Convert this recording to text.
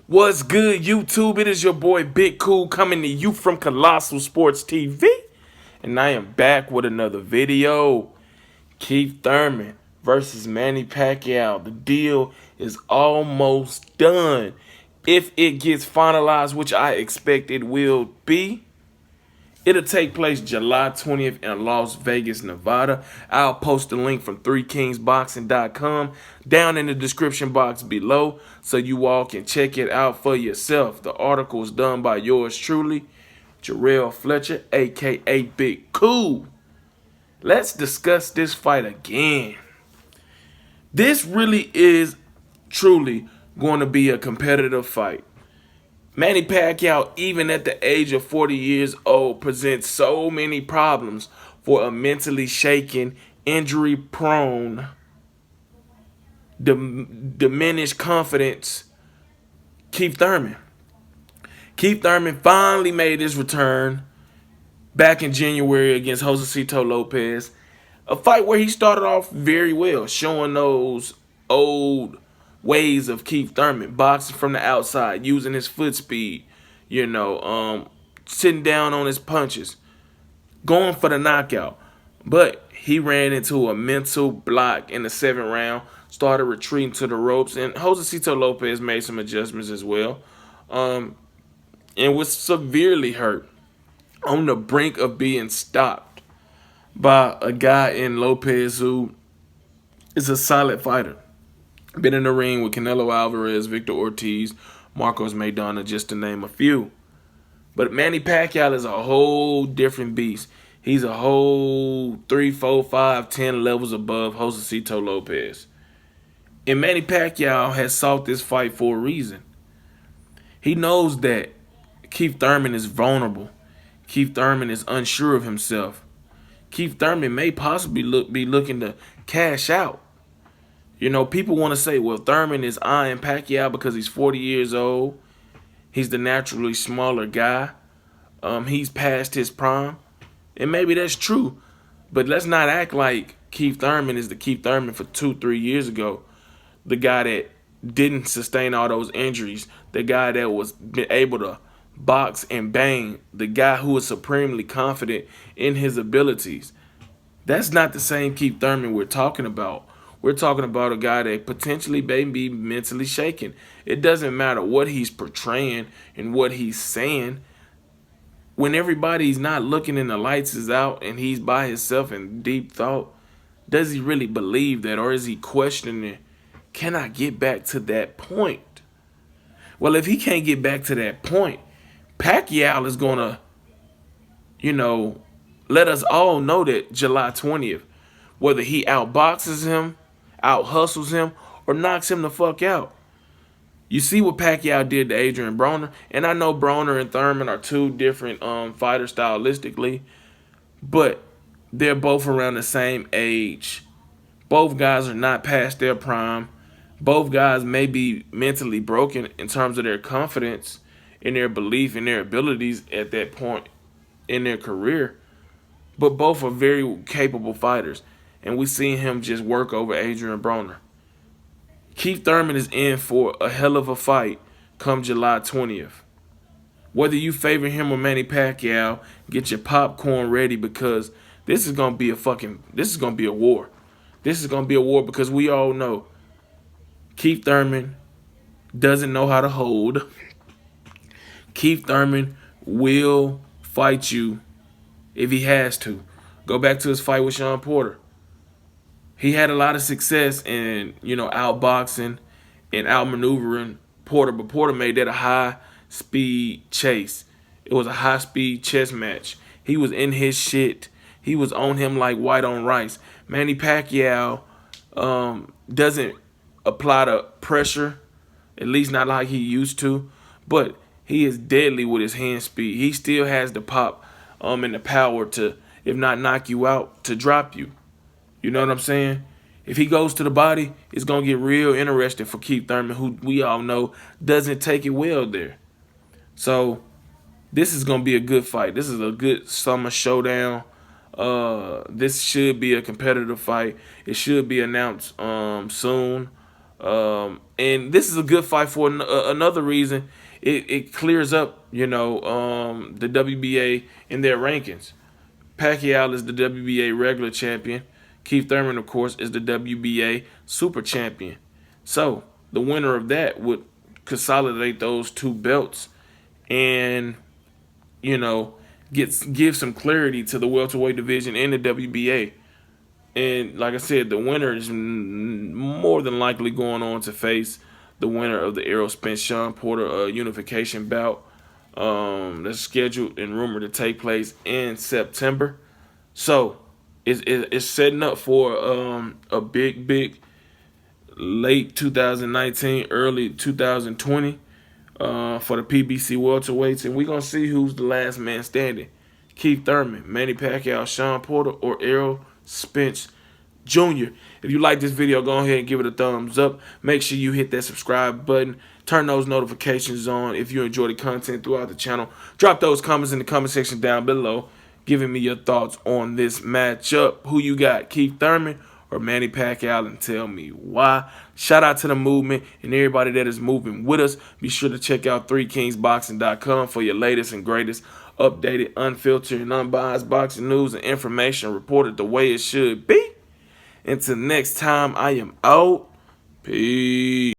What's good, YouTube? It is your boy Big Cool coming to you from Colossal Sports TV. And I am back with another video. Keith Thurman versus Manny Pacquiao. The deal is almost done. If it gets finalized, which I expect it will be, it'll take place July 20th in Las Vegas, Nevada. I'll post the link from 3kingsboxing.com down in the description box below so you all can check it out for yourself. The article is done by yours truly, Jarrell Fletcher, aka Big Cool. Let's discuss this fight again. This really is truly going to be a competitive fight. Manny Pacquiao, even at the age of 40 years old, presents so many problems for a mentally shaken, injury-prone, diminished confidence Keith Thurman. Keith Thurman finally made his return back in January against Josecito Lopez, a fight where he started off very well, showing those old ways of Keith Thurman, boxing from the outside, using his foot speed, sitting down on his punches, going for the knockout. But he ran into a mental block in the 7th round, started retreating to the ropes, and Josecito Lopez made some adjustments as well, and was severely hurt, on the brink of being stopped by a guy in Lopez who is a solid fighter. Been in the ring with Canelo Alvarez, Victor Ortiz, Marcos Maidana, just to name a few. But Manny Pacquiao is a whole different beast. He's a whole 3, 4, 5, 10 levels above Josecito Lopez. And Manny Pacquiao has sought this fight for a reason. He knows that Keith Thurman is vulnerable. Keith Thurman is unsure of himself. Keith Thurman may possibly be looking to cash out. People want to say, well, Thurman is eyeing Pacquiao because he's 40 years old. He's the naturally smaller guy. He's past his prime. And maybe that's true. But let's not act like Keith Thurman is the Keith Thurman for 2, 3 years ago. The guy that didn't sustain all those injuries. The guy that was able to box and bang. The guy who was supremely confident in his abilities. That's not the same Keith Thurman we're talking about. We're talking about a guy that potentially may be mentally shaken. It doesn't matter what he's portraying and what he's saying. When everybody's not looking and the lights is out and he's by himself in deep thought, does he really believe that, or is he questioning, can I get back to that point? Well, if he can't get back to that point, Pacquiao is going to, let us all know that July 20th, whether he outboxes him, out-hustles him, or knocks him the fuck out. You see what Pacquiao did to Adrian Broner, and I know Broner and Thurman are two different fighters stylistically, but they're both around the same age. Both guys are not past their prime. Both guys may be mentally broken in terms of their confidence in their belief in their abilities at that point in their career, but both are very capable fighters. And we seen him just work over Adrian Broner. Keith Thurman is in for a hell of a fight come July 20th. Whether you favor him or Manny Pacquiao, get your popcorn ready because this is gonna be a war. This is gonna be a war because we all know Keith Thurman doesn't know how to hold. Keith Thurman will fight you if he has to. Go back to his fight with Sean Porter. He had a lot of success in, outboxing and outmaneuvering Porter, but Porter made that a high-speed chase. It was a high-speed chess match. He was in his shit. He was on him like white on rice. Manny Pacquiao doesn't apply the pressure, at least not like he used to, but he is deadly with his hand speed. He still has the pop and the power to, if not knock you out, to drop you. You know what I'm saying? If he goes to the body, it's going to get real interesting for Keith Thurman, who we all know doesn't take it well there. So this is going to be a good fight. This is a good summer showdown. This should be a competitive fight. It should be announced soon. And this is a good fight for another reason. It clears up, the WBA in their rankings. Pacquiao is the WBA regular champion. Keith Thurman, of course, is the WBA super champion. So the winner of that would consolidate those two belts and, you know, give some clarity to the welterweight division in the WBA. And like I said, the winner is more than likely going on to face the winner of the Errol Spence Sean Porter unification bout. That's scheduled and rumored to take place in September. So it's setting up for a big late 2019, early 2020 for the PBC welterweights, and we're gonna see who's the last man standing: Keith Thurman, Manny Pacquiao, Sean Porter, or Errol Spence Jr. If you like this video, go ahead and give it a thumbs up. Make sure you hit that subscribe button. Turn those notifications on if you enjoy the content throughout the channel. Drop those comments in the comment section down below, giving me your thoughts on this matchup. Who you got, Keith Thurman or Manny Pacquiao, and tell me why. Shout out to the movement and everybody that is moving with us. Be sure to check out 3kingsboxing.com for your latest and greatest updated, unfiltered, and unbiased boxing news and information reported the way it should be. Until next time, I am out. Peace.